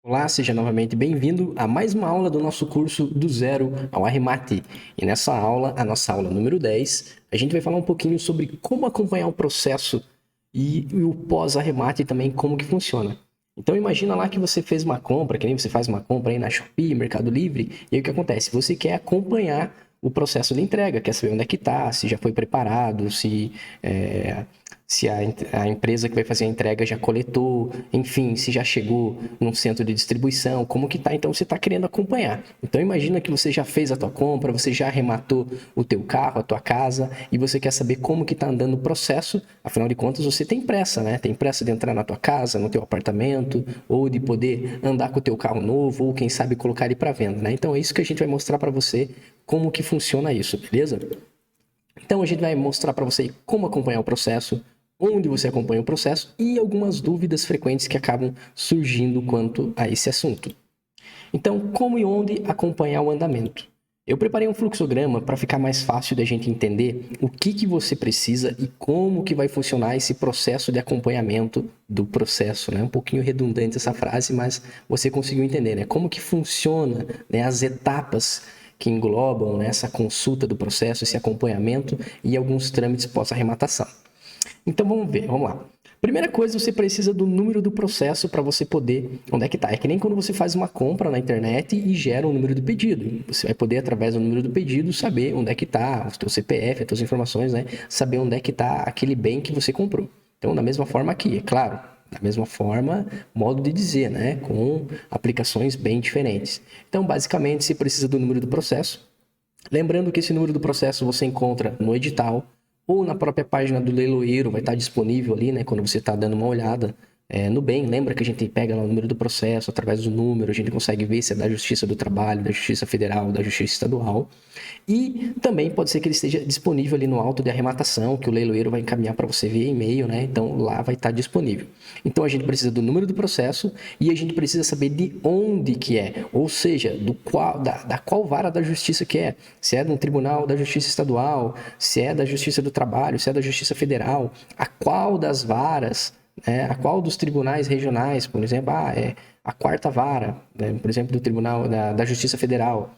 Olá, seja novamente bem-vindo a mais uma aula do nosso curso do Zero ao Arremate. E nessa aula, a nossa aula número 10, a gente vai falar um pouquinho sobre como acompanhar o processo e o pós-arremate também, como que funciona. Então imagina lá que você fez uma compra, que nem você faz uma compra aí na Shopee, Mercado Livre, e aí o que acontece? Você quer acompanhar o processo de entrega, quer saber onde é que está, se já foi preparado, se a empresa que vai fazer a entrega já coletou, enfim, se já chegou num centro de distribuição, como que tá? Então você está querendo acompanhar. Então imagina que você já fez a tua compra, você já arrematou o teu carro, a tua casa, e você quer saber como que está andando o processo. Afinal de contas, você tem pressa, né? Tem pressa de entrar na tua casa, no teu apartamento, ou de poder andar com o teu carro novo, ou quem sabe colocar ele para venda, né? Então é isso que a gente vai mostrar para você como que funciona isso, beleza? Então a gente vai mostrar para você como acompanhar o processo, onde você acompanha o processo e algumas dúvidas frequentes que acabam surgindo quanto a esse assunto. Então, como e onde acompanhar o andamento? Eu preparei um fluxograma para ficar mais fácil da gente entender o que você precisa e como que vai funcionar esse processo de acompanhamento do processo, né? Um pouquinho redundante essa frase, mas você conseguiu entender, né? Como que funciona, né, as etapas que englobam, né, essa consulta do processo, esse acompanhamento e alguns trâmites pós-arrematação. Então vamos ver, vamos lá. Primeira coisa, você precisa do número do processo para você poder... Onde é que tá? É que nem quando você faz uma compra na internet e gera o número do pedido. Você vai poder, através do número do pedido, saber onde é que tá o teu CPF, as tuas informações, né? Saber onde é que tá aquele bem que você comprou. Então, da mesma forma aqui, é claro. Da mesma forma, modo de dizer, né? Com aplicações bem diferentes. Então, basicamente, você precisa do número do processo. Lembrando que esse número do processo você encontra no edital ou na própria página do leiloeiro, vai estar disponível ali, né, quando você está dando uma olhada no bem. Lembra que a gente pega lá o número do processo, através do número, a gente consegue ver se é da Justiça do Trabalho, da Justiça Federal, da Justiça Estadual. E também pode ser que ele esteja disponível ali no auto de arrematação, que o leiloeiro vai encaminhar para você via e-mail, né? Então lá vai estar disponível. Então a gente precisa do número do processo e a gente precisa saber de onde que é, ou seja, da qual vara da justiça que é. Se é de um tribunal da Justiça Estadual, se é da Justiça do Trabalho, se é da Justiça Federal, a qual das varas, né? A qual dos tribunais regionais, por exemplo, é a quarta vara, né? Por exemplo, do Tribunal da Justiça Federal.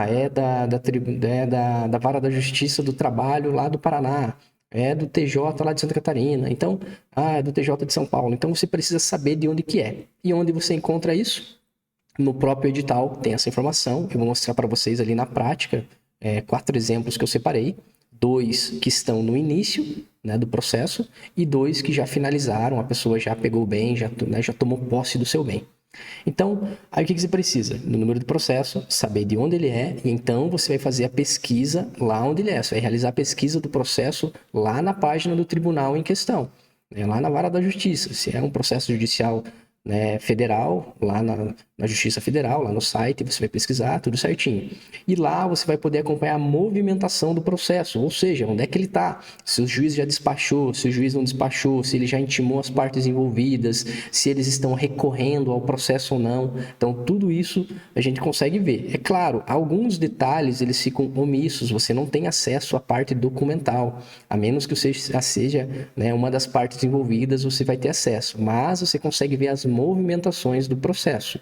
É da Vara da Justiça do Trabalho lá do Paraná. É do TJ lá de Santa Catarina. Então, é do TJ de São Paulo. Então, você precisa saber de onde que é. E onde você encontra isso? No próprio edital tem essa informação. Eu vou mostrar para vocês ali na prática 4 exemplos que eu separei. 2 que estão no início, né, do processo e 2 que já finalizaram, a pessoa já pegou o bem, já tomou posse do seu bem. Então, aí o que você precisa? No número do processo, saber de onde ele é, e então você vai fazer a pesquisa lá onde ele é. Você vai realizar a pesquisa do processo lá na página do tribunal em questão, né? Lá na vara da justiça. Se é um processo judicial, né, federal, lá na Justiça Federal, lá no site, você vai pesquisar tudo certinho. E lá você vai poder acompanhar a movimentação do processo, ou seja, onde é que ele está, se o juiz já despachou, se o juiz não despachou, se ele já intimou as partes envolvidas, se eles estão recorrendo ao processo ou não. Então, tudo isso a gente consegue ver. É claro, alguns detalhes eles ficam omissos, você não tem acesso à parte documental, a menos que você seja, né, uma das partes envolvidas, você vai ter acesso, mas você consegue ver as movimentações do processo.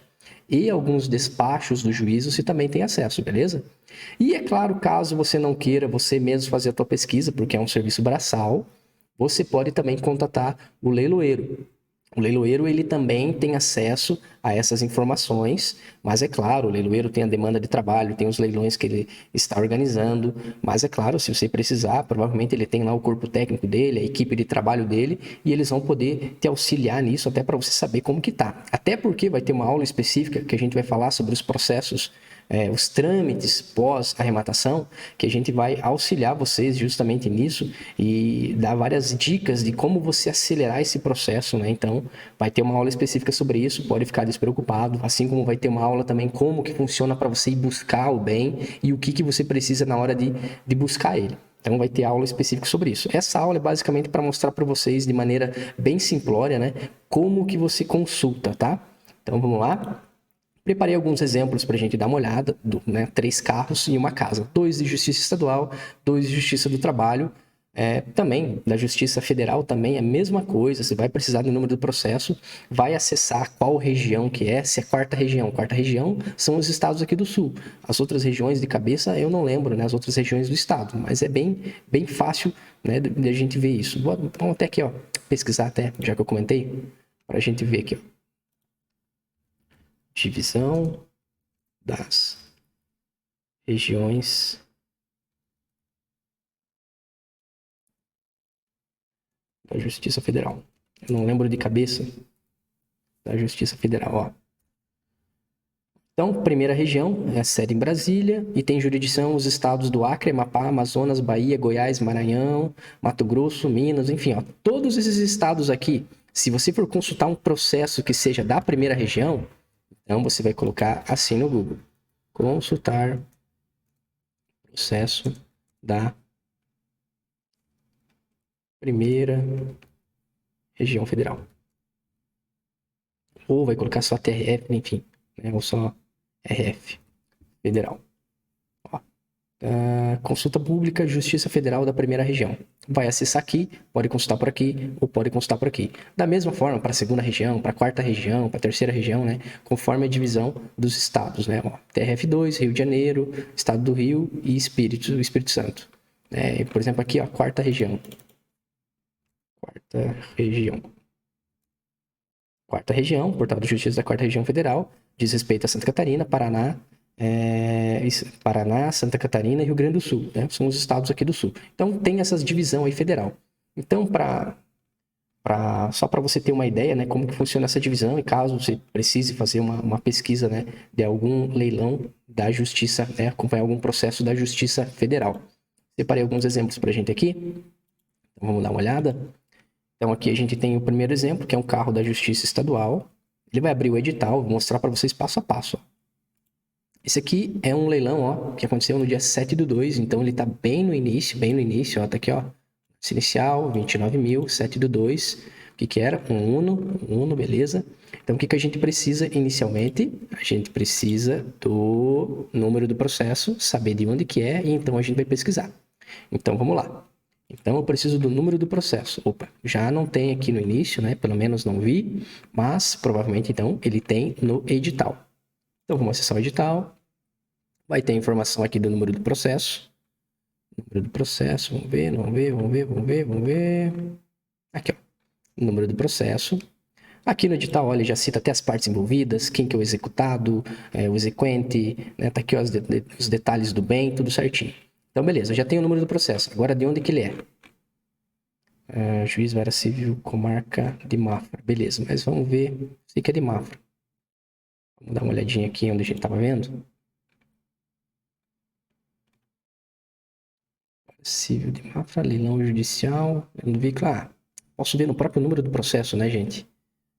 E alguns despachos do juízo você também tem acesso, beleza? E é claro, caso você não queira você mesmo fazer a tua pesquisa, porque é um serviço braçal, você pode também contatar o leiloeiro. O leiloeiro ele também tem acesso a essas informações, mas é claro, o leiloeiro tem a demanda de trabalho, tem os leilões que ele está organizando, mas é claro, se você precisar, provavelmente ele tem lá o corpo técnico dele, a equipe de trabalho dele, e eles vão poder te auxiliar nisso até para você saber como que tá. Até porque vai ter uma aula específica que a gente vai falar sobre os processos, os trâmites pós-arrematação, que a gente vai auxiliar vocês justamente nisso e dar várias dicas de como você acelerar esse processo, né? Então, vai ter uma aula específica sobre isso, pode ficar despreocupado, assim como vai ter uma aula também como que funciona para você ir buscar o bem e o que você precisa na hora de buscar ele. Então vai ter aula específica sobre isso. Essa aula é basicamente para mostrar para vocês de maneira bem simplória, né, como que você consulta, tá? Então vamos lá. Preparei alguns exemplos para a gente dar uma olhada, 3 carros e uma casa. 2 de Justiça Estadual, 2 de Justiça do Trabalho. Também, da Justiça Federal, também é a mesma coisa. Você vai precisar do número do processo, vai acessar qual região que é, se é quarta região. Quarta região são os estados aqui do Sul. As outras regiões de cabeça, eu não lembro, né? As outras regiões do estado. Mas é bem fácil, né, de a gente ver isso. Vamos até aqui, ó, pesquisar até, já que eu comentei, para a gente ver aqui, ó. Divisão das regiões da Justiça Federal. Eu não lembro de cabeça da Justiça Federal, ó. Então, primeira região é a sede em Brasília e tem jurisdição os estados do Acre, Amapá, Amazonas, Bahia, Goiás, Maranhão, Mato Grosso, Minas, enfim, ó, todos esses estados aqui. Se você for consultar um processo que seja da primeira região, então você vai colocar assim no Google: consultar processo da primeira região federal. Ou vai colocar só TRF, enfim, né? Ou só RF federal. Ó. Consulta pública, Justiça Federal da primeira região. Vai acessar aqui, pode consultar por aqui ou pode consultar por aqui. Da mesma forma, para a segunda região, para a quarta região, para a terceira região, né? Conforme a divisão dos estados, né? Ó, TRF2, Rio de Janeiro, Estado do Rio e Espírito Santo. Por exemplo, aqui, ó, quarta região. Quarta região, Portal de Justiça da Quarta Região Federal, diz respeito a Santa Catarina, Paraná, Santa Catarina e Rio Grande do Sul, né? São os estados aqui do Sul. Então, tem essas divisão aí federal. Então, só para você ter uma ideia, né, como que funciona essa divisão, e caso você precise fazer uma pesquisa, né, de algum leilão da Justiça, né, acompanhar algum processo da Justiça Federal. Separei alguns exemplos para a gente aqui. Então, vamos dar uma olhada. Então, aqui a gente tem o primeiro exemplo, que é um carro da Justiça Estadual. Ele vai abrir o edital, vou mostrar para vocês passo a passo. Ó. Esse aqui é um leilão, ó, que aconteceu no dia 7/2, então ele está bem no início, ó, tá aqui, ó. Esse inicial, 29 mil, 7/2. O que era? Um Uno, beleza. Então, o que a gente precisa inicialmente? A gente precisa do número do processo, saber de onde que é, e então a gente vai pesquisar. Então, vamos lá. Então, eu preciso do número do processo. Opa, já não tem aqui no início, né? Pelo menos não vi, mas provavelmente, então, ele tem no edital. Então, vamos acessar o edital. Vai ter a informação aqui do número do processo. Número do processo, vamos ver. Aqui, ó. Número do processo. Aqui no edital, olha, já cita até as partes envolvidas, quem que é o executado, o exequente, né? Tá aqui ó, os detalhes do bem, tudo certinho. Então, beleza, já tem o número do processo. Agora, de onde que ele é? Juiz Vara Civil, comarca de Mafra. Beleza, mas vamos ver. Sei que é de Mafra. Vamos dar uma olhadinha aqui onde a gente estava vendo. Civil de Mafra, leilão judicial. Eu não vi, claro. Posso ver no próprio número do processo, né, gente?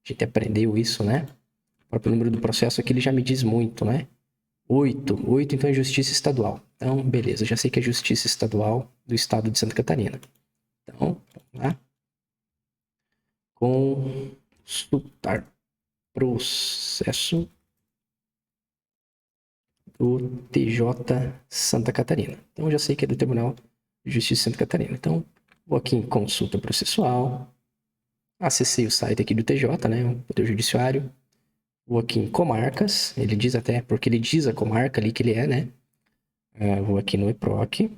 A gente aprendeu isso, né? O próprio número do processo aqui ele já me diz muito, né? 8, então é Justiça Estadual. Então, beleza, já sei que é Justiça Estadual do Estado de Santa Catarina. Então, vamos lá. Consultar processo do TJ Santa Catarina. Então, já sei que é do Tribunal de Justiça de Santa Catarina. Então, vou aqui em consulta processual. Acessei o site aqui do TJ, né? O Poder Judiciário. Vou aqui em comarcas. Ele diz até, porque ele diz a comarca ali que ele é, né? Vou aqui no EPROC.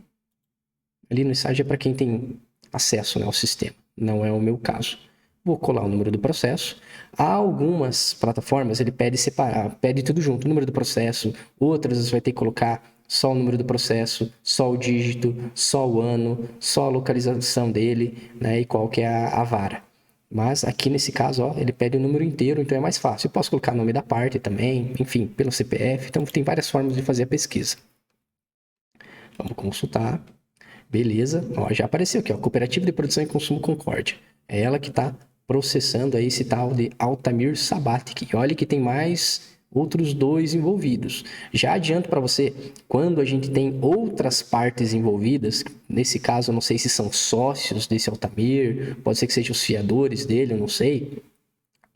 Ali no site é para quem tem acesso, né, ao sistema. Não é o meu caso. Vou colar o número do processo. Há algumas plataformas, ele pede separar, pede tudo junto, o número do processo. Outras você vai ter que colocar só o número do processo, só o dígito, só o ano, só a localização dele, né, e qual que é a vara. Mas aqui nesse caso, ó, ele pede o número inteiro, então é mais fácil. Eu posso colocar o nome da parte também, enfim, pelo CPF. Então tem várias formas de fazer a pesquisa. Vamos consultar. Beleza. Ó, já apareceu aqui, ó, Cooperativa de Produção e Consumo Concórdia. É ela que está processando aí esse tal de Altamir Sabatic. E olha que tem mais outros 2 envolvidos. Já adianto para você, quando a gente tem outras partes envolvidas, nesse caso eu não sei se são sócios desse Altamir, pode ser que sejam os fiadores dele, eu não sei.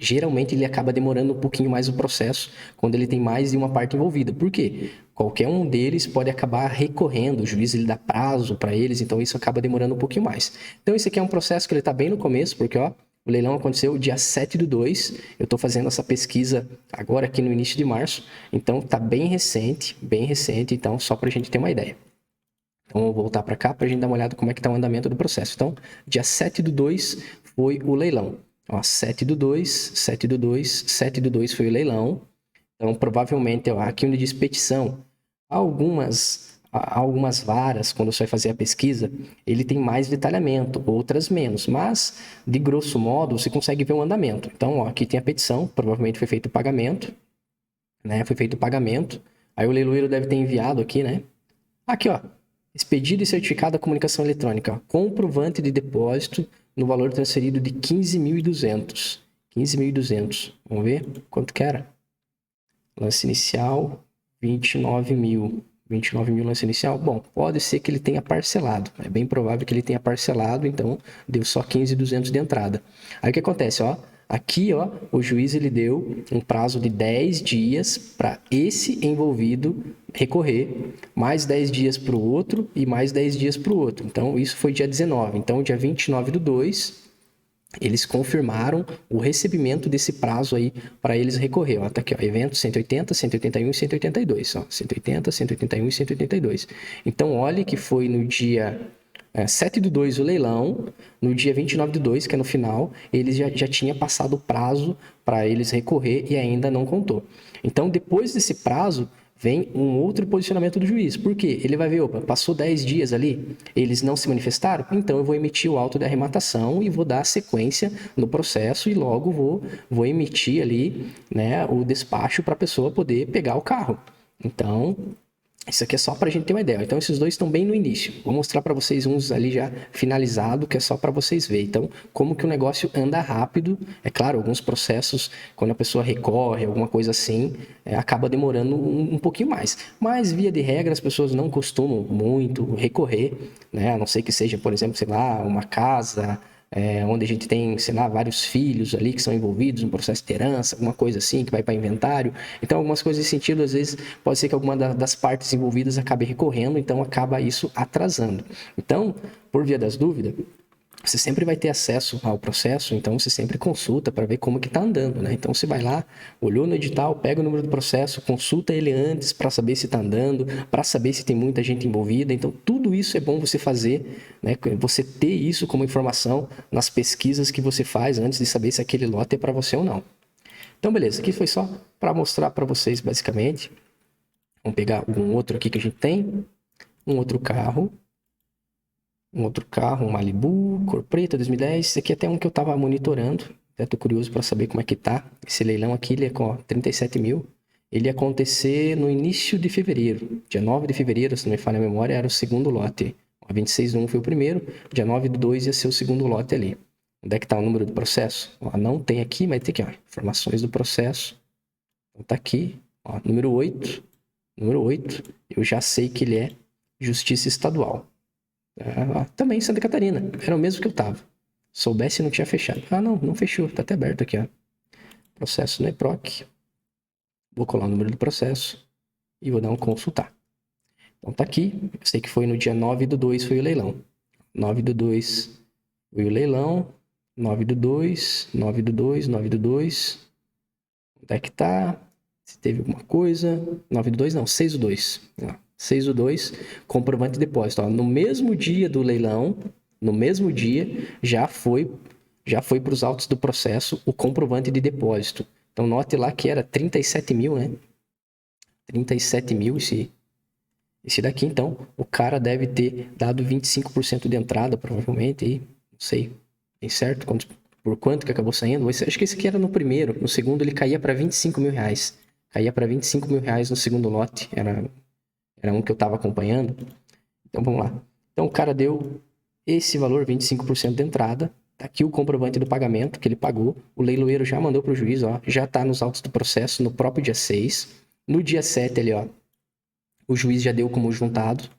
Geralmente ele acaba demorando um pouquinho mais o processo quando ele tem mais de uma parte envolvida. Por quê? Qualquer um deles pode acabar recorrendo, o juiz ele dá prazo para eles, então isso acaba demorando um pouquinho mais. Então esse aqui é um processo que ele está bem no começo, porque ó, o leilão aconteceu dia 7/2, eu estou fazendo essa pesquisa agora aqui no início de março, então está bem recente, então só para a gente ter uma ideia. Então, eu vou voltar para cá para a gente dar uma olhada como é que está o andamento do processo. Então, dia 7/2 foi o leilão. Ó, 7/2, 7/2, 7/2 foi o leilão. Então, provavelmente, ó, aqui onde diz petição, algumas varas, quando você vai fazer a pesquisa, ele tem mais detalhamento, outras menos. Mas, de grosso modo, você consegue ver o andamento. Então, ó, aqui tem a petição, provavelmente foi feito o pagamento, né? Foi feito o pagamento. Aí o leiloeiro deve ter enviado aqui, né? Aqui, ó. Expedido e certificado da comunicação eletrônica. Ó, comprovante de depósito no valor transferido de 15.200. 15.200. Vamos ver quanto que era? Lance inicial, 29 mil. 29 mil lance inicial? Bom, pode ser que ele tenha parcelado. É bem provável que ele tenha parcelado, então deu só 15.200 de entrada. Aí o que acontece, ó? Aqui, ó, o juiz ele deu um prazo de 10 dias para esse envolvido recorrer, mais 10 dias para o outro e mais 10 dias para o outro. Então, isso foi dia 19. Então, dia 29/2, eles confirmaram o recebimento desse prazo aí para eles recorrer. Ó, tá aqui, ó, evento 180, 181 e 182. Ó, 180, 181 e 182. Então, olhe que foi no dia 7/2 o leilão, no dia 29/2, que é no final, eles já tinha passado o prazo para eles recorrer e ainda não contou. Então, depois desse prazo, vem um outro posicionamento do juiz. Por quê? Ele vai ver, opa, passou 10 dias ali, eles não se manifestaram, então eu vou emitir o auto de arrematação e vou dar sequência no processo e logo vou emitir ali, né, o despacho para a pessoa poder pegar o carro. Então, isso aqui é só para a gente ter uma ideia. Então, esses dois estão bem no início. Vou mostrar para vocês uns ali já finalizado, que é só para vocês verem. Então, como que o negócio anda rápido. É claro, alguns processos, quando a pessoa recorre, alguma coisa assim, acaba demorando um pouquinho mais. Mas, via de regra, as pessoas não costumam muito recorrer, né? A não ser que seja, por exemplo, sei lá, uma casa... onde a gente tem, sei lá, vários filhos ali que são envolvidos no processo de herança, alguma coisa assim, que vai para inventário. Então, algumas coisas nesse sentido, às vezes, pode ser que alguma das partes envolvidas acabe recorrendo, então acaba isso atrasando. Então, por via das dúvidas, você sempre vai ter acesso ao processo, então você sempre consulta para ver como que está andando, né? Então você vai lá, olhou no edital, pega o número do processo, consulta ele antes para saber se está andando, para saber se tem muita gente envolvida. Então tudo isso é bom você fazer, né? Você ter isso como informação nas pesquisas que você faz antes de saber se aquele lote é para você ou não. Então beleza, aqui foi só para mostrar para vocês basicamente. Vamos pegar algum outro aqui que a gente tem, um outro carro, um Malibu, cor preta, 2010. Esse aqui é até um que eu estava monitorando. Até tô curioso para saber como é que tá. Esse leilão aqui, ele é com 37 mil. Ele ia acontecer no início de fevereiro. Dia 9 de fevereiro, se não me falha a memória, era o segundo lote. A 26/1 foi o primeiro. Dia 9/2 ia ser o segundo lote ali. Onde é que tá o número do processo? Ó, não tem aqui, mas tem aqui, ó. Informações do processo. Então tá aqui, ó, número 8. Número 8. Eu já sei que ele é Justiça Estadual. Também em Santa Catarina. Era o mesmo que eu tava. Soubesse, não tinha fechado. Ah, não fechou. Tá até aberto aqui, ó. Processo no EPROC. Vou colar o número do processo e vou dar um consultar. Então tá aqui. Eu sei que foi no dia 9/2 foi o leilão. 9/2 foi o leilão. 9/2, 9/2, 9/2. Onde é que tá? Se teve alguma coisa. 9/2 não, 6/2. 6/2, comprovante de depósito. Ó, no mesmo dia do leilão, no mesmo dia, já foi para os autos do processo o comprovante de depósito. Então, note lá que era 37 mil, né? 37 mil esse daqui. Então, o cara deve ter dado 25% de entrada, provavelmente. Aí, não sei, tem certo? Por quanto que acabou saindo? Acho que esse aqui era no primeiro. No segundo, ele caía para 25 mil reais. Caía para 25 mil reais no segundo lote. Era um que eu estava acompanhando. Então, vamos lá. Então, o cara deu esse valor, 25% de entrada. Tá aqui o comprovante do pagamento que ele pagou. O leiloeiro já mandou para o juiz, ó. Já está nos autos do processo no próprio dia 6. No dia 7, ali, ó, o juiz já deu como juntado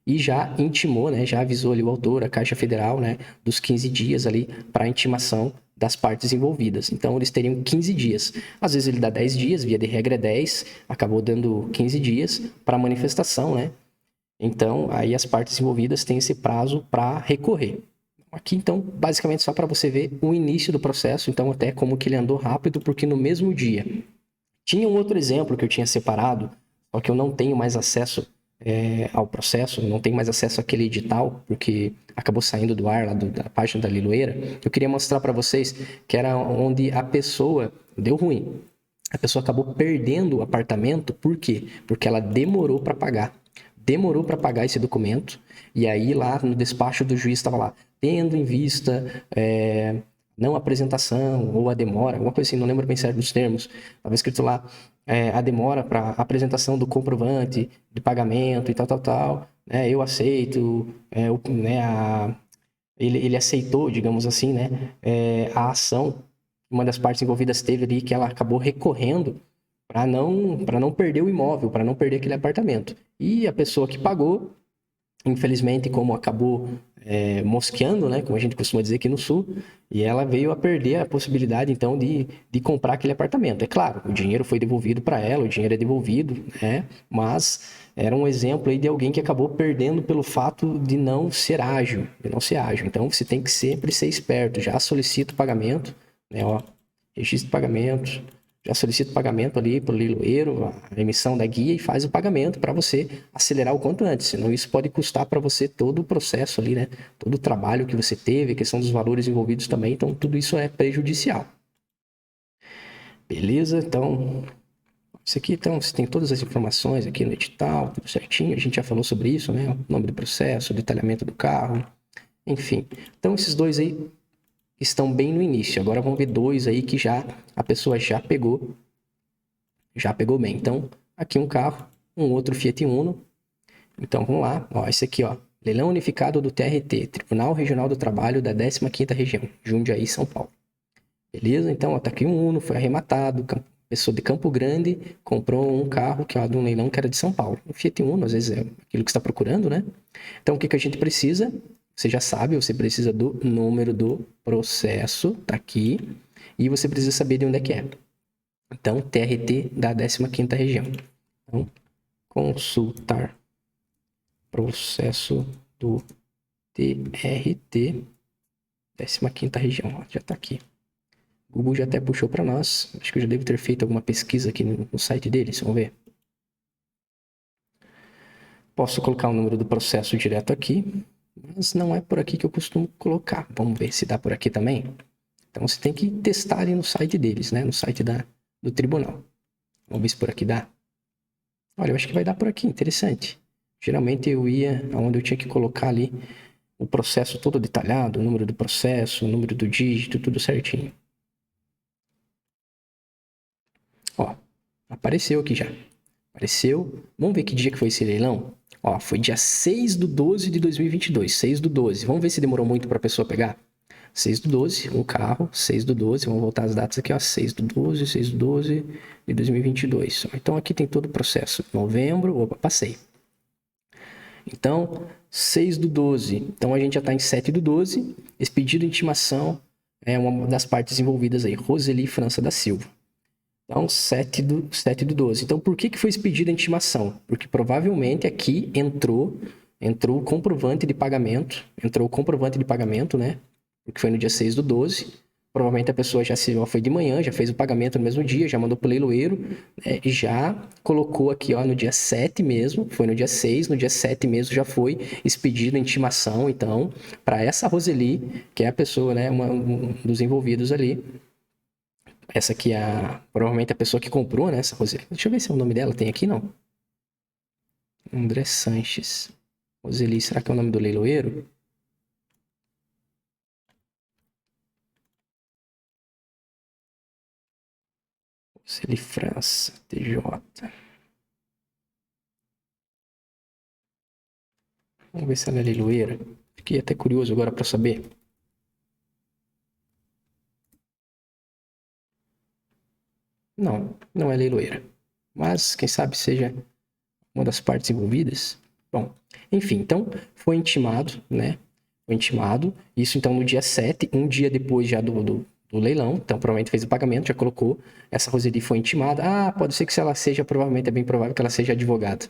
e já intimou, né? Já avisou ali o autor, a Caixa Federal, né? Dos 15 dias ali para intimação das partes envolvidas. Então, eles teriam 15 dias. Às vezes ele dá 10 dias, via de regra é 10, acabou dando 15 dias para manifestação, né? Então, aí as partes envolvidas têm esse prazo para recorrer. Aqui, então, basicamente só para você ver o início do processo, então até como que ele andou rápido, porque no mesmo dia. Tinha um outro exemplo que eu tinha separado, só que eu não tenho mais acesso ao processo, não tenho mais acesso àquele edital, porque acabou saindo do ar lá da página da Liloeira. Eu queria mostrar para vocês que era onde a pessoa deu ruim. A pessoa acabou perdendo o apartamento, por quê? Porque ela demorou para pagar. Demorou para pagar esse documento, e aí lá no despacho do juiz estava lá, tendo em vista não apresentação ou a demora, alguma coisa assim, não lembro bem certo dos termos, estava escrito lá a demora para apresentação do comprovante de pagamento e tal, né, eu aceito, ele aceitou, digamos assim, né, a ação que uma das partes envolvidas teve ali, que ela acabou recorrendo para não perder o imóvel, para não perder aquele apartamento. E a pessoa que pagou, infelizmente, como acabou mosqueando, né, como a gente costuma dizer aqui no Sul, e ela veio a perder a possibilidade, então, de comprar aquele apartamento. É claro, o dinheiro foi devolvido para ela, o dinheiro é devolvido, né, mas era um exemplo aí de alguém que acabou perdendo pelo fato de não ser ágil, Então, você tem que sempre ser esperto. Já solicita o pagamento, né, ó, registro de pagamento, já solicita o pagamento ali para o leiloeiro, a emissão da guia, e faz o pagamento para você acelerar o quanto antes. Senão isso pode custar para você todo o processo ali, né? Todo o trabalho que você teve, a questão dos valores envolvidos também. Então, tudo isso é prejudicial. Beleza? Então, isso aqui, então, você tem todas as informações aqui no edital, tudo certinho. A gente já falou sobre isso, né? O nome do processo, o detalhamento do carro, enfim. Então, esses dois aí estão bem no início. Agora vamos ver dois aí que a pessoa já pegou bem. Então, aqui um carro, um outro Fiat Uno. Então, vamos lá. Ó, esse aqui, ó, leilão unificado do TRT, Tribunal Regional do Trabalho da 15ª Região, Jundiaí, São Paulo. Beleza? Então, ó, tá aqui um Uno, foi arrematado, pessoa de Campo Grande comprou um carro que é de um leilão que era de São Paulo. O Fiat Uno, às vezes, é aquilo que você está procurando, né? Então, o que a gente precisa? Você já sabe, você precisa do número do processo, tá aqui, e você precisa saber de onde é que é. Então, TRT da 15ª Região. Então, consultar processo do TRT 15ª Região. Ó, já tá aqui. O Google já até puxou para nós. Acho que eu já devo ter feito alguma pesquisa aqui no site deles. Vamos ver. Posso colocar o número do processo direto aqui, mas não é por aqui que eu costumo colocar. Vamos ver se dá por aqui também. Então, você tem que testar ali no site deles, né? No site do tribunal. Vamos ver se por aqui dá. Olha, eu acho que vai dar por aqui. Interessante. Geralmente eu ia onde eu tinha que colocar ali o processo todo detalhado, o número do processo, o número do dígito, tudo certinho. Ó, apareceu aqui já. Apareceu. Vamos ver que dia que foi esse leilão? Ó, foi dia 6/12 de 2022. 6/12. Vamos ver se demorou muito para a pessoa pegar. 6/12, um carro, 6/12. Vamos voltar as datas aqui, ó. 6/12, 6/12 de 2022. Então aqui tem todo o processo. Novembro, opa, passei. Então, 6/12. Então a gente já está em 7/12. Esse pedido de intimação é uma das partes envolvidas aí. Roseli França da Silva. Então, 7/12. Então, por que foi esse pedido de intimação? Porque provavelmente aqui entrou o comprovante de pagamento. Entrou o comprovante de pagamento, né? Porque foi no dia 6/12. Provavelmente a pessoa já foi de manhã, já fez o pagamento no mesmo dia, já mandou pro leiloeiro, né, e já colocou aqui, ó, no dia 7 mesmo, foi no dia 6, no dia 7 mesmo já foi expedido a intimação, então, para essa Roseli, que é a pessoa, né, um dos envolvidos ali. Essa aqui é provavelmente a pessoa que comprou, né, essa Roseli. Deixa eu ver se é o nome dela, tem aqui, não? André Sanches. Roseli, será que é o nome do leiloeiro? Roseli França, TJ. Vamos ver se ela é leiloeira. Fiquei até curioso agora para saber. Não, não é leiloeira. Mas quem sabe seja uma das partes envolvidas. Bom, enfim, então foi intimado, né? Foi intimado. Isso então no dia 7, um dia depois já do do leilão, então provavelmente fez o pagamento, já colocou, essa Roseli foi intimada, pode ser que se ela seja, provavelmente é bem provável que ela seja advogada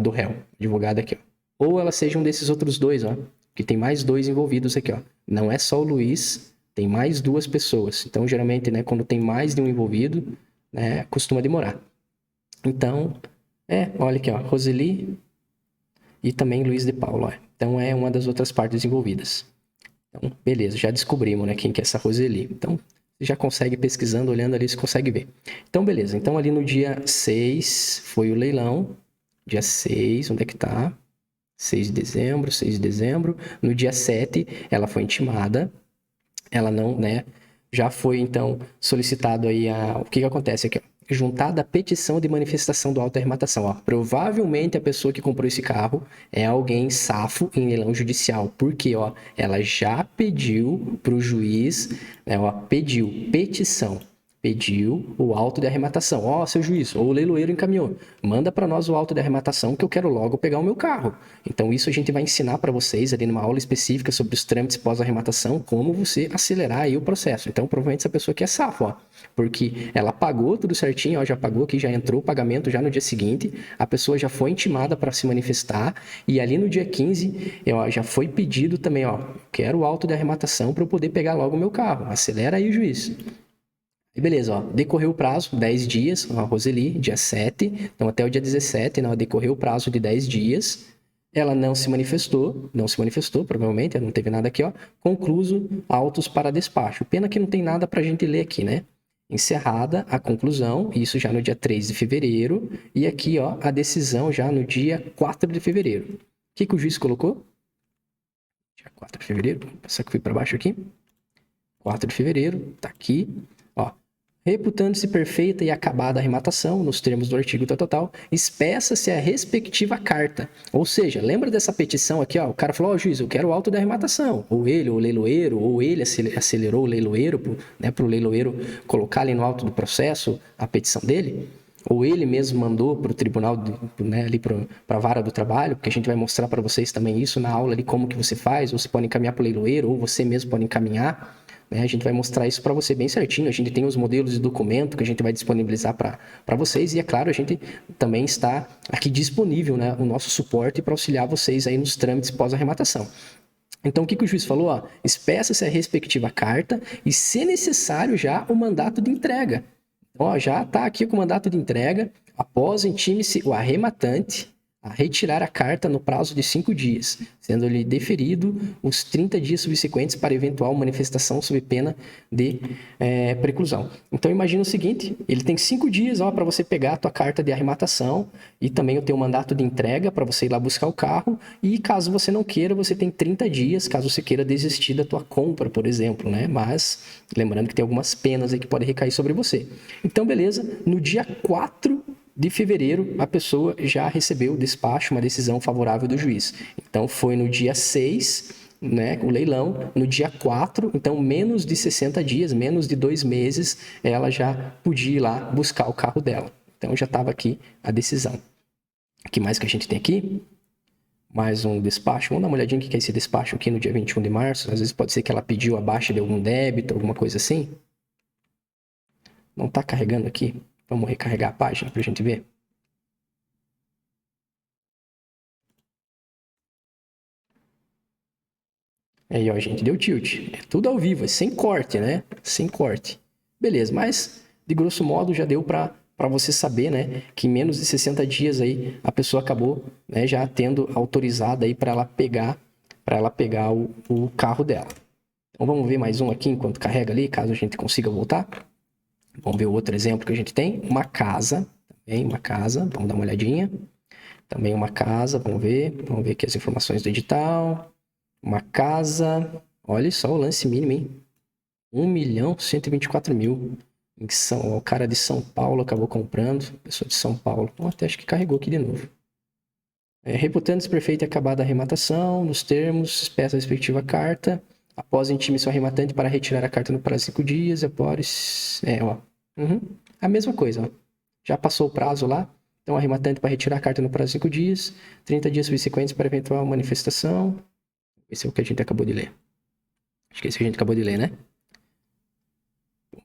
do réu, advogada aqui, ó. Ou ela seja um desses outros dois, ó, que tem mais dois envolvidos aqui, ó. Não é só o Luiz, tem mais duas pessoas. Então, geralmente, né, quando tem mais de um envolvido, né, costuma demorar. Então, olha aqui, ó, Roseli e também Luiz de Paula, ó. Então, é uma das outras partes envolvidas. Então, beleza, já descobrimos, né, quem que é essa Roseli. Então, você já consegue, pesquisando, olhando ali, você consegue ver. Então, beleza. Então, ali no dia 6 foi o leilão. Dia 6, onde é que tá? 6 de dezembro, 6 de dezembro. No dia 7, ela foi intimada. Ela não, né? Já foi, então, solicitado aí o que acontece aqui, ó? Juntada a petição de manifestação do auto de arrematação, ó. Provavelmente a pessoa que comprou esse carro é alguém safo em leilão judicial, porque, ó, ela já pediu pro juiz, né, ó, pediu petição. Pediu o auto de arrematação. Ó, seu juiz, ou o leiloeiro encaminhou. Manda para nós o auto de arrematação que eu quero logo pegar o meu carro. Então, isso a gente vai ensinar para vocês ali numa aula específica sobre os trâmites pós-arrematação, como você acelerar aí o processo. Então, provavelmente essa pessoa aqui é safo, ó, porque ela pagou tudo certinho, ó, já pagou aqui, já entrou o pagamento já no dia seguinte, a pessoa já foi intimada para se manifestar, e ali no dia 15, ó, já foi pedido também, ó, quero o auto de arrematação para eu poder pegar logo o meu carro. Acelera aí, juiz. E beleza, ó, decorreu o prazo, 10 dias, a Roseli, dia 7, então até o dia 17, né, decorreu o prazo de 10 dias, ela não se manifestou, provavelmente, não teve nada aqui, ó, concluso, autos para despacho. Pena que não tem nada pra gente ler aqui, né? Encerrada a conclusão, isso já no dia 3 de fevereiro, e aqui, ó, a decisão já no dia 4 de fevereiro. O que o juiz colocou? Dia 4 de fevereiro, vou passar que fui para baixo aqui. 4 de fevereiro, tá aqui, ó. Reputando-se perfeita e acabada a arrematação, nos termos do artigo tal, espeça-se a respectiva carta. Ou seja, lembra dessa petição aqui, ó? O cara falou, ó, juiz, eu quero o auto da arrematação. Ou ele, o leiloeiro, ou ele acelerou o leiloeiro, né, para o leiloeiro colocar ali no auto do processo a petição dele. Ou ele mesmo mandou para o tribunal, né, ali para a vara do trabalho, porque a gente vai mostrar para vocês também isso na aula ali, como que você faz, ou você pode encaminhar para o leiloeiro, ou você mesmo pode encaminhar. A gente vai mostrar isso para você bem certinho. A gente tem os modelos de documento que a gente vai disponibilizar para vocês. E, é claro, a gente também está aqui disponível, né, o nosso suporte para auxiliar vocês aí nos trâmites pós-arrematação. Então, o que o juiz falou? Ó, espeça-se a respectiva carta e, se necessário, já o mandato de entrega. Então, ó, já está aqui com o mandato de entrega. Após, intime-se o arrematante a retirar a carta no prazo de 5 dias, sendo-lhe deferido os 30 dias subsequentes para eventual manifestação sob pena de preclusão. Então, imagina o seguinte, ele tem 5 dias para você pegar a tua carta de arrematação e também o teu mandato de entrega para você ir lá buscar o carro, e caso você não queira, você tem 30 dias, caso você queira desistir da tua compra, por exemplo, né? Mas, lembrando que tem algumas penas aí que podem recair sobre você. Então, beleza, no dia 4 de fevereiro, a pessoa já recebeu o despacho, uma decisão favorável do juiz. Então, foi no dia 6, né, o leilão, no dia 4, então menos de 60 dias, menos de 2 meses, ela já podia ir lá buscar o carro dela. Então, já estava aqui a decisão. O que mais que a gente tem aqui? Mais um despacho. Vamos dar uma olhadinha o que é esse despacho aqui no dia 21 de março. Às vezes pode ser que ela pediu a baixa de algum débito, alguma coisa assim. Não está carregando aqui. Vamos recarregar a página para a gente ver. Aí, ó, gente, deu tilt. É tudo ao vivo, é sem corte, né? Sem corte. Beleza, mas de grosso modo já deu para você saber, né, que em menos de 60 dias aí a pessoa acabou, né, já tendo autorizado aí para ela pegar o carro dela. Então vamos ver mais um aqui enquanto carrega ali, caso a gente consiga voltar. Vamos ver o outro exemplo que a gente tem. Uma casa, também uma casa, vamos dar uma olhadinha. Também uma casa, vamos ver aqui as informações do edital. Uma casa, olha só o lance mínimo, hein? 1.124.000. O cara de São Paulo acabou comprando, pessoa de São Paulo. Até acho que carregou aqui de novo. Reputando-se perfeita e acabada a arrematação, nos termos, peça a respectiva carta. Após intime-se o arrematante para retirar a carta no prazo de 5 dias, após... A mesma coisa, ó. Já passou o prazo lá, então o arrematante para retirar a carta no prazo de 5 dias, 30 dias subsequentes para eventual manifestação. Esse é o que a gente acabou de ler. Acho que esse que a gente acabou de ler, né?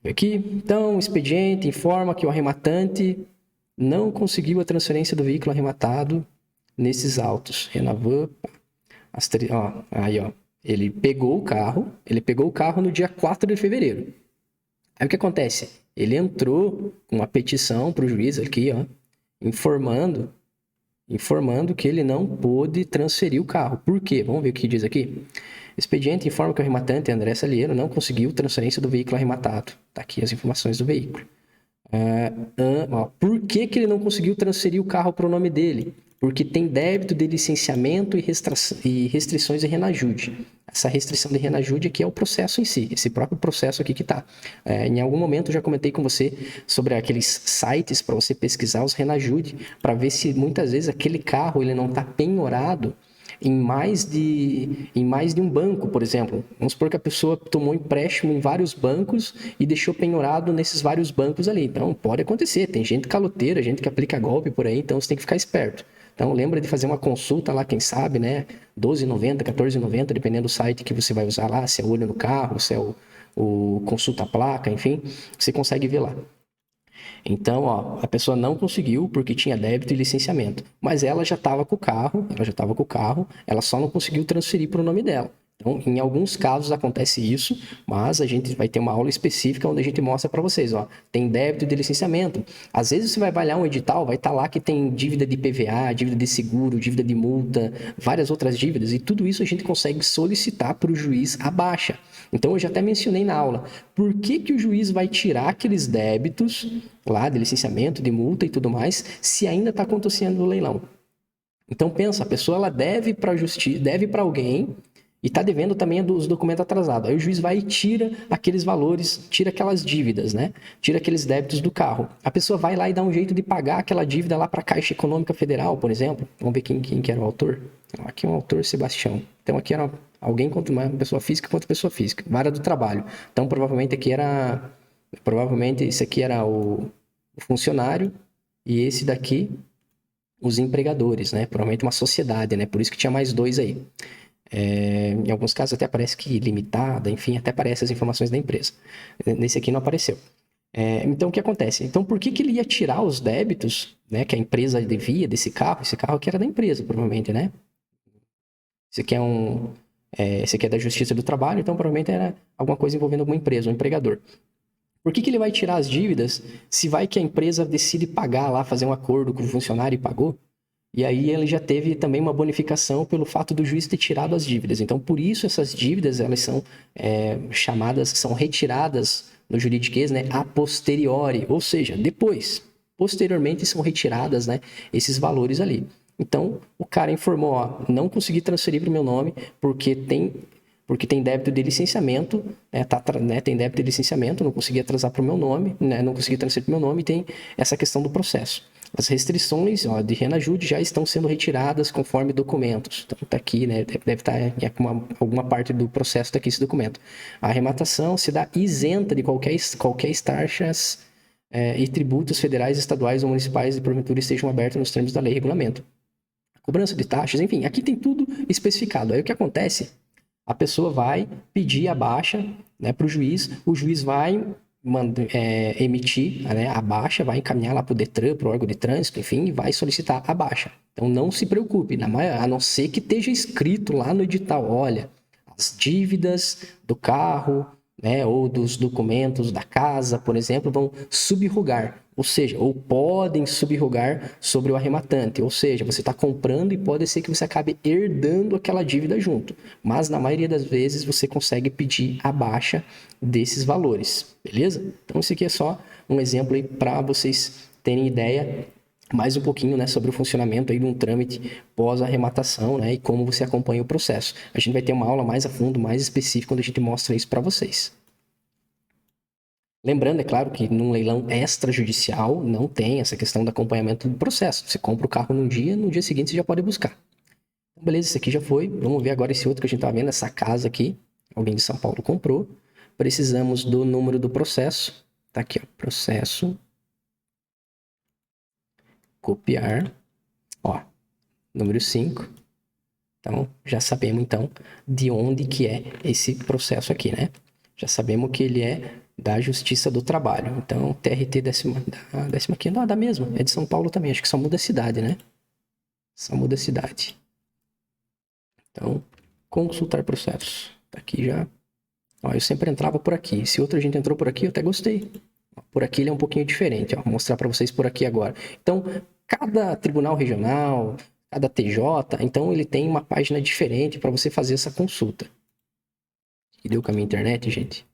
Aqui, então, o expediente informa que o arrematante não conseguiu a transferência do veículo arrematado nesses autos. Renavan, aí, ó, ele pegou o carro no dia 4 de fevereiro. Aí o que acontece? Ele entrou com uma petição para o juiz aqui, ó, informando que ele não pôde transferir o carro. Por quê? Vamos ver o que diz aqui. Expediente informa que o arrematante André Saliero não conseguiu transferência do veículo arrematado. Tá aqui as informações do veículo. Por que ele não conseguiu transferir o carro para o nome dele? Porque tem débito de licenciamento e restrições de Renajude. Essa restrição de Renajude aqui é o processo em si, esse próprio processo aqui que está. Em algum momento eu já comentei com você sobre aqueles sites para você pesquisar os Renajude, para ver se muitas vezes aquele carro ele não está penhorado em mais de um banco, por exemplo. Vamos supor que a pessoa tomou empréstimo em vários bancos e deixou penhorado nesses vários bancos ali. Então, pode acontecer. Tem gente caloteira, gente que aplica golpe por aí, então você tem que ficar esperto. Então, lembra de fazer uma consulta lá, quem sabe, né? R$12,90, R$14,90, dependendo do site que você vai usar lá, se é olho no carro, se é o consulta placa, enfim, você consegue ver lá. Então, ó, a pessoa não conseguiu porque tinha débito e licenciamento, mas ela já estava com o carro, ela só não conseguiu transferir para o nome dela. Então, em alguns casos acontece isso, mas a gente vai ter uma aula específica onde a gente mostra para vocês, ó, tem débito de licenciamento. Às vezes você vai avaliar um edital, vai estar lá que tem dívida de PVA, dívida de seguro, dívida de multa, várias outras dívidas, e tudo isso a gente consegue solicitar para o juiz a baixa. Então, eu já até mencionei na aula, por que o juiz vai tirar aqueles débitos lá de licenciamento, de multa e tudo mais, se ainda está acontecendo o leilão? Então, pensa, a pessoa ela deve para a justiça, deve para alguém e está devendo também os documentos atrasados. Aí o juiz vai e tira aqueles valores, tira aquelas dívidas, né? Tira aqueles débitos do carro. A pessoa vai lá e dá um jeito de pagar aquela dívida lá para a Caixa Econômica Federal, por exemplo. Vamos ver quem que era o autor. Aqui é um autor, Sebastião. Então aqui era alguém contra uma pessoa física contra pessoa física. Vara do trabalho. Então provavelmente esse aqui era o funcionário e esse daqui os empregadores, né? Provavelmente uma sociedade, né? Por isso que tinha mais dois aí. Em alguns casos até aparece que limitada, enfim, até aparecem as informações da empresa. Nesse aqui não apareceu. Então, o que acontece? Então, por que ele ia tirar os débitos, né, que a empresa devia desse carro? Esse carro aqui era da empresa, provavelmente, né? Esse aqui esse aqui é da Justiça do Trabalho, então provavelmente era alguma coisa envolvendo alguma empresa, um empregador. Por que ele vai tirar as dívidas se vai que a empresa decide pagar lá, fazer um acordo com o funcionário e pagou? E aí ele já teve também uma bonificação pelo fato do juiz ter tirado as dívidas. Então, por isso essas dívidas, elas são são retiradas no juridiquês, né, a posteriori, ou seja, depois, posteriormente são retiradas, né, esses valores ali. Então, o cara informou, ó, não consegui transferir para o meu nome porque tem débito de licenciamento, tem débito de licenciamento, não consegui atrasar para o meu nome, né, não consegui transferir para o meu nome, e tem essa questão do processo. As restrições de Renajude já estão sendo retiradas conforme documentos. Então, está aqui, né? Deve estar em alguma parte do processo, está aqui esse documento. A arrematação se dá isenta de qualquer taxas e tributos federais, estaduais ou municipais, e porventura estejam abertos nos termos da lei e regulamento. Cobrança de taxas, enfim, aqui tem tudo especificado. Aí o que acontece? A pessoa vai pedir a baixa, né, para o juiz vai emitir, né, a baixa, vai encaminhar lá para o Detran, para o órgão de trânsito, enfim, e vai solicitar a baixa. Então não se preocupe, a não ser que esteja escrito lá no edital, olha, as dívidas do carro, né, ou dos documentos da casa, por exemplo, vão subrogar, ou seja, ou podem subrogar sobre o arrematante, ou seja, você está comprando e pode ser que você acabe herdando aquela dívida junto, mas na maioria das vezes você consegue pedir a baixa desses valores, beleza? Então isso aqui é só um exemplo aí para vocês terem ideia mais um pouquinho, né, sobre o funcionamento aí de um trâmite pós-arrematação, né, e como você acompanha o processo. A gente vai ter uma aula mais a fundo, mais específica, quando a gente mostra isso para vocês. Lembrando, é claro, que num leilão extrajudicial não tem essa questão do acompanhamento do processo. Você compra o carro num dia, no dia seguinte você já pode buscar. Então, beleza, esse aqui já foi. Vamos ver agora esse outro que a gente tá vendo, essa casa aqui. Alguém de São Paulo comprou. Precisamos do número do processo. Tá aqui, ó, processo. Copiar. Ó, número 5. Então, já sabemos, então, de onde que é esse processo aqui, né? Já sabemos que ele é da Justiça do Trabalho. Então, TRT décima quinta, dá mesmo, é de São Paulo também, acho que só muda a cidade, né? Só muda a cidade. Então, consultar processos. Tá aqui já. Ó, eu sempre entrava por aqui. Se outra gente entrou por aqui, eu até gostei. Por aqui ele é um pouquinho diferente. Ó, vou mostrar para vocês por aqui agora. Então, cada tribunal regional, cada TJ, então ele tem uma página diferente para você fazer essa consulta. E deu com a minha internet, gente?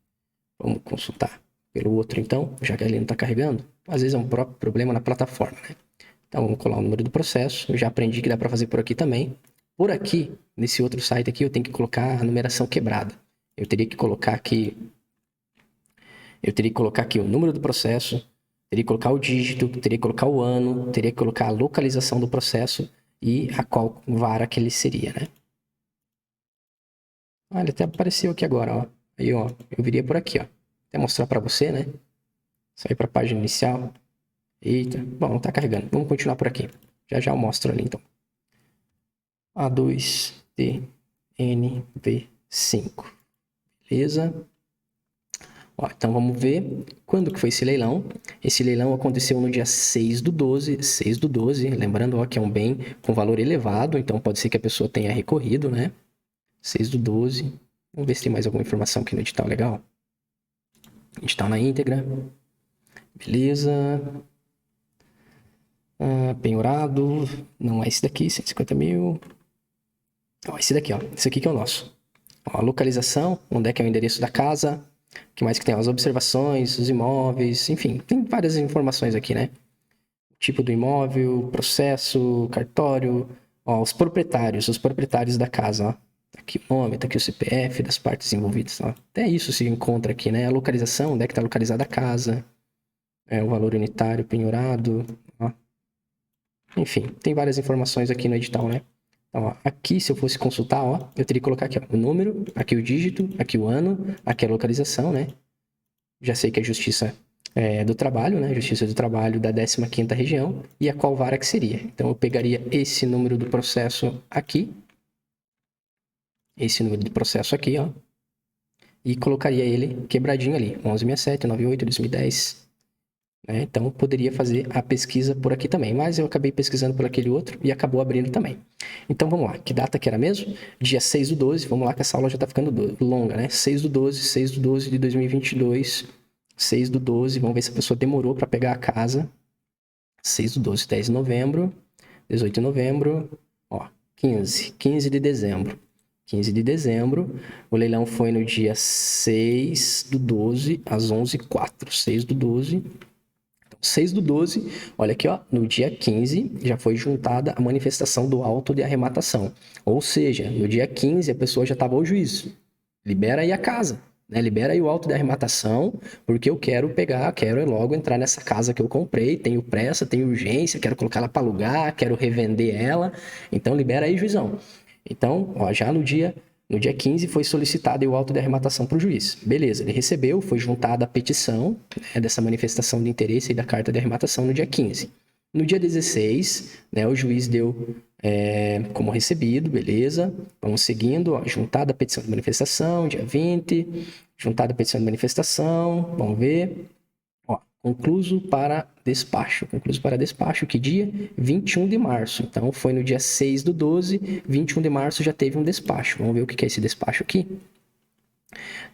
Vamos consultar pelo outro então, já que ele não está carregando. Às vezes é um próprio problema na plataforma, né? Então vamos colar o número do processo. Eu já aprendi que dá para fazer por aqui também. Por aqui, nesse outro site aqui, eu tenho que colocar a numeração quebrada. Eu teria que colocar aqui o número do processo, teria que colocar o dígito, teria que colocar o ano, teria que colocar a localização do processo e a qual vara que ele seria, né? Ah, ele até apareceu aqui agora, ó. Aí, ó, eu viria por aqui, ó. Até mostrar para você, né? Sair para a página inicial. Eita, bom, tá carregando. Vamos continuar por aqui. Já já eu mostro ali, então. A2TNV5. Beleza? Ó, então vamos ver quando que foi esse leilão. Esse leilão aconteceu no dia 6/12, lembrando ó, que é um bem com valor elevado, então pode ser que a pessoa tenha recorrido, né? 6/12. Vamos ver se tem mais alguma informação aqui no edital legal. Edital na íntegra. Beleza. Penhorado. Não é esse daqui, 150 mil. Ó, esse daqui, ó. Esse aqui que é o nosso. Ó, a localização, onde é que é o endereço da casa. O que mais que tem? As observações, os imóveis, enfim, tem várias informações aqui, né? Tipo do imóvel, processo, cartório, ó, os proprietários da casa, ó. Tá aqui o nome, tá aqui o CPF das partes envolvidas, ó. Até isso se encontra aqui, né? A localização, onde é que tá localizada a casa, o valor unitário penhorado, ó. Enfim, tem várias informações aqui no edital, né? Então, ó, aqui, se eu fosse consultar, ó, eu teria que colocar aqui ó, o número, aqui o dígito, aqui o ano, aqui a localização, né? Já sei que é Justiça do Trabalho, né? Justiça do Trabalho da 15ª Região e a qual vara que seria. Então, eu pegaria esse número do processo aqui, ó, e colocaria ele quebradinho ali, 1167, 98, 2010, né? Então, eu poderia fazer a pesquisa por aqui também, mas eu acabei pesquisando por aquele outro e acabou abrindo também. Então, vamos lá. Que data que era mesmo? Dia 6/12. Vamos lá que essa aula já tá ficando longa, né? 6/12 de 2022. 6/12. Vamos ver se a pessoa demorou para pegar a casa. 6/12, 10 de novembro. 18 de novembro. Ó, 15 de dezembro. 15 de dezembro. O leilão foi no dia 6/12, às 11h04. 6/12. 6/12, olha aqui, ó, no dia 15 já foi juntada a manifestação do auto de arrematação. Ou seja, no dia 15 a pessoa já estava ao juízo. Libera aí a casa, né? Libera aí o auto de arrematação, porque eu quero logo entrar nessa casa que eu comprei, tenho pressa, tenho urgência, quero colocar ela para alugar, quero revender ela. Então libera aí, juizão. Então, ó, já no dia 15 foi solicitado o auto de arrematação para o juiz. Beleza, ele recebeu, foi juntada a petição, né, dessa manifestação de interesse e da carta de arrematação no dia 15. No dia 16, né, o juiz deu como recebido, beleza. Vamos seguindo, ó, juntada a petição de manifestação, dia 20, juntada a petição de manifestação, vamos ver. Ó, concluso para despacho. Concluso para despacho, que dia? 21 de março. Então, foi no dia 6/12, 21 de março já teve um despacho. Vamos ver o que é esse despacho aqui?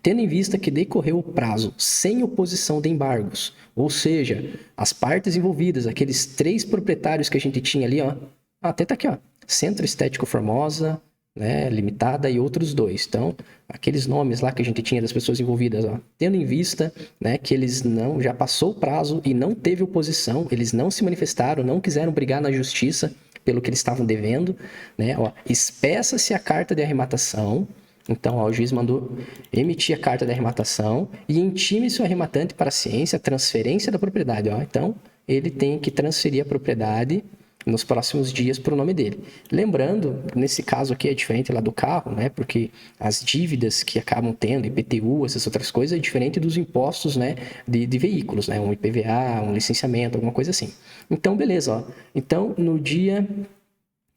Tendo em vista que decorreu o prazo sem oposição de embargos, ou seja, as partes envolvidas, aqueles 3 proprietários que a gente tinha ali, ó. Até tá aqui, ó. Centro Estético Formosa, né, Limitada e outros 2. Então, aqueles nomes lá que a gente tinha das pessoas envolvidas, ó, tendo em vista, né, que eles não, já passou o prazo e não teve oposição, eles não se manifestaram, não quiseram brigar na justiça pelo que eles estavam devendo, né, ó, espeça-se a carta de arrematação. Então, ó, o juiz mandou emitir a carta de arrematação e intime-se o arrematante para a ciência, transferência da propriedade, ó. Então, ele tem que transferir a propriedade nos próximos dias para o nome dele. Lembrando, nesse caso aqui é diferente lá do carro, né? Porque as dívidas que acabam tendo, IPTU, essas outras coisas, é diferente dos impostos, né? De veículos, né? Um IPVA, um licenciamento, alguma coisa assim. Então, beleza, ó. Então, no dia,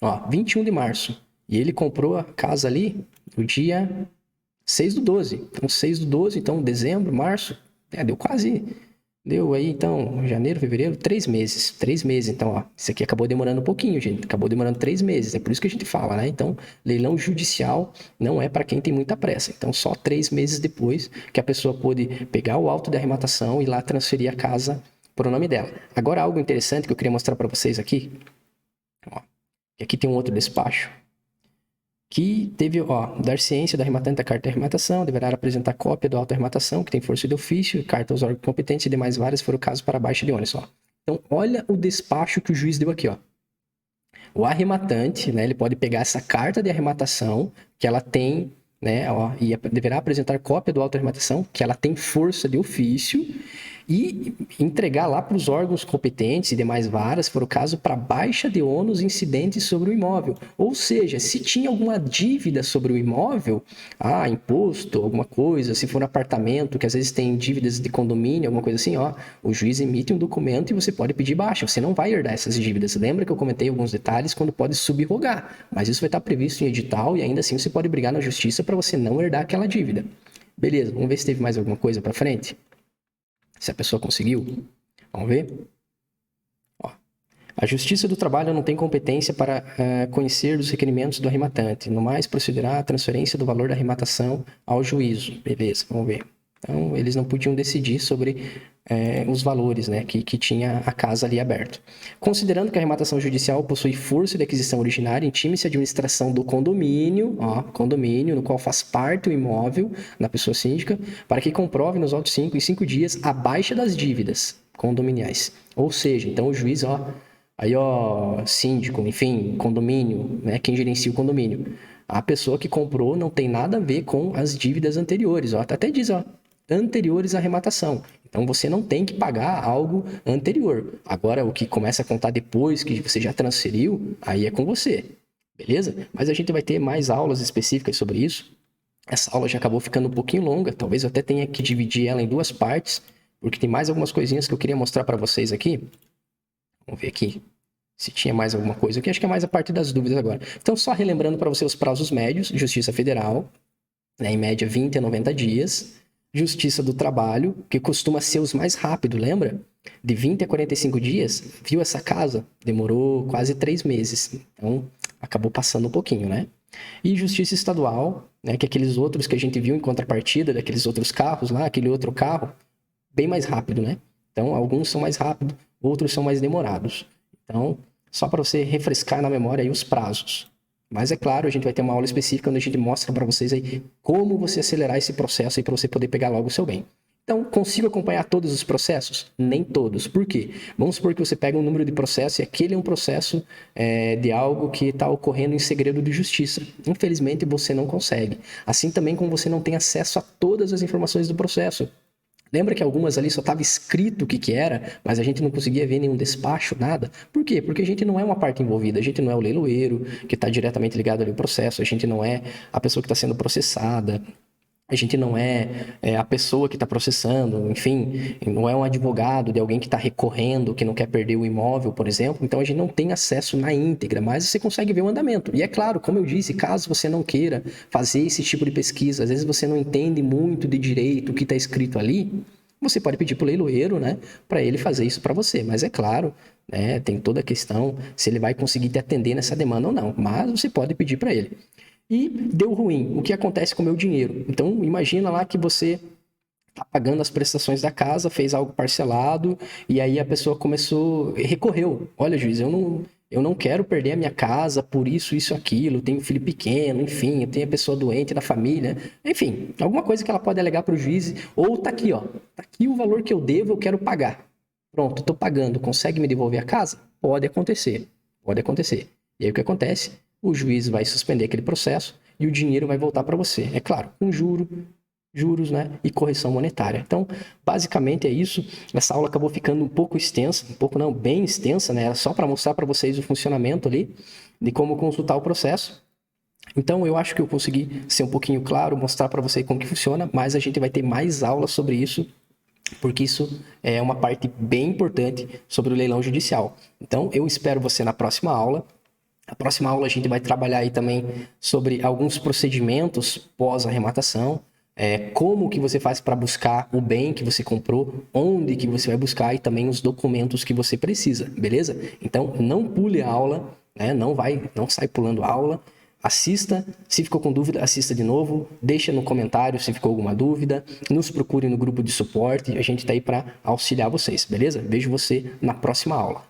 ó, 21 de março, e ele comprou a casa ali no dia 6/12. Então, 6/12, então dezembro, março, Deu quase... Deu aí, então, janeiro, fevereiro, 3 meses. 3 meses, então, ó. Isso aqui acabou demorando um pouquinho, gente. Acabou demorando 3 meses. É por isso que a gente fala, né? Então, leilão judicial não é para quem tem muita pressa. Então, só 3 meses depois que a pessoa pôde pegar o auto de arrematação e lá transferir a casa para o nome dela. Agora, algo interessante que eu queria mostrar para vocês aqui. Ó, aqui tem um outro despacho. Que teve, dar ciência da arrematante da carta de arrematação, deverá apresentar cópia do auto de arrematação, que tem força de ofício, carta aos órgãos competentes e demais várias, se for o caso, para baixa de ônus, ó. Então, olha o despacho que o juiz deu aqui, ó. O arrematante, né, ele pode pegar essa carta de arrematação, que ela tem, né, e deverá apresentar cópia do auto de arrematação, que ela tem força de ofício, e entregar lá para os órgãos competentes e demais varas, se for o caso, para baixa de ônus incidentes sobre o imóvel. Ou seja, se tinha alguma dívida sobre o imóvel, imposto, alguma coisa, se for um apartamento, que às vezes tem dívidas de condomínio, alguma coisa assim, o juiz emite um documento e você pode pedir baixa. Você não vai herdar essas dívidas. Lembra que eu comentei alguns detalhes quando pode subrogar, mas isso vai estar previsto em edital e ainda assim você pode brigar na justiça para você não herdar aquela dívida. Beleza, vamos ver se teve mais alguma coisa para frente. Se a pessoa conseguiu. Vamos ver? A Justiça do Trabalho não tem competência para conhecer os requerimentos do arrematante. No mais, procederá a transferência do valor da arrematação ao juízo. Beleza, vamos ver. Então, eles não podiam decidir sobre os valores, né, que tinha a casa ali aberto. Considerando que a arrematação judicial possui força de aquisição originária, intime-se a administração do condomínio, condomínio no qual faz parte o imóvel na pessoa síndica, para que comprove nos autos 5 em 5 dias a baixa das dívidas condominiais. Ou seja, então o juiz, síndico, enfim, condomínio, né, quem gerencia o condomínio. A pessoa que comprou não tem nada a ver com as dívidas anteriores, até diz, anteriores à arrematação. Então, você não tem que pagar algo anterior. Agora, o que começa a contar depois que você já transferiu, aí é com você, beleza? Mas a gente vai ter mais aulas específicas sobre isso. Essa aula já acabou ficando um pouquinho longa, talvez eu até tenha que dividir ela em 2 partes, porque tem mais algumas coisinhas que eu queria mostrar para vocês aqui. Vamos ver aqui se tinha mais alguma coisa aqui. Acho que é mais a parte das dúvidas agora. Então, só relembrando para você os prazos médios. Justiça Federal, né, em média 20 a 90 dias. Justiça do Trabalho, que costuma ser os mais rápidos, lembra? De 20 a 45 dias, viu essa casa? Demorou quase 3 meses. Então, acabou passando um pouquinho, né? E Justiça Estadual, né, que é aqueles outros que a gente viu em contrapartida, daqueles outros carros lá, aquele outro carro, bem mais rápido, né? Então, alguns são mais rápidos, outros são mais demorados. Então, só para você refrescar na memória aí os prazos. Mas é claro, a gente vai ter uma aula específica onde a gente mostra para vocês aí como você acelerar esse processo aí para você poder pegar logo o seu bem. Então, consigo acompanhar todos os processos? Nem todos. Por quê? Vamos supor que você pega um número de processos e aquele é um processo de algo que está ocorrendo em segredo de justiça. Infelizmente, você não consegue. Assim também como você não tem acesso a todas as informações do processo. Lembra que algumas ali só estava escrito o que era, mas a gente não conseguia ver nenhum despacho, nada? Por quê? Porque a gente não é uma parte envolvida, a gente não é o leiloeiro que está diretamente ligado ali ao processo, a gente não é a pessoa que está sendo processada, a gente não é a pessoa que está processando, enfim, não é um advogado de alguém que está recorrendo, que não quer perder o imóvel, por exemplo. Então, a gente não tem acesso na íntegra, mas você consegue ver o andamento. E é claro, como eu disse, caso você não queira fazer esse tipo de pesquisa, às vezes você não entende muito de direito o que está escrito ali, você pode pedir para o leiloeiro, né, para ele fazer isso para você. Mas é claro, né, tem toda a questão se ele vai conseguir te atender nessa demanda ou não. Mas você pode pedir para ele. E deu ruim. O que acontece com o meu dinheiro? Então, imagina lá que você está pagando as prestações da casa, fez algo parcelado, e aí a pessoa recorreu. Olha, juiz, eu não quero perder a minha casa por isso, aquilo, tenho filho pequeno, enfim, eu tenho a pessoa doente na família, enfim, alguma coisa que ela pode alegar para o juiz, ou tá aqui, tá aqui o valor que eu devo, eu quero pagar. Pronto, estou pagando, consegue me devolver a casa? Pode acontecer, pode acontecer. E aí o que acontece? O juiz vai suspender aquele processo e o dinheiro vai voltar para você. É claro, com juros, né, e correção monetária. Então, basicamente é isso. Essa aula acabou ficando um pouco extensa, bem extensa, né, só para mostrar para vocês o funcionamento ali, de como consultar o processo. Então, eu acho que eu consegui ser um pouquinho claro, mostrar para você como que funciona, mas a gente vai ter mais aulas sobre isso, porque isso é uma parte bem importante sobre o leilão judicial. Então, eu espero você na próxima aula. Na próxima aula a gente vai trabalhar aí também sobre alguns procedimentos pós-arrematação, como que você faz para buscar o bem que você comprou, onde que você vai buscar e também os documentos que você precisa, beleza? Então, não pule a aula, né? Não sai pulando a aula. Assista, se ficou com dúvida, assista de novo, deixa no comentário se ficou alguma dúvida, nos procure no grupo de suporte, a gente tá aí para auxiliar vocês, beleza? Vejo você na próxima aula.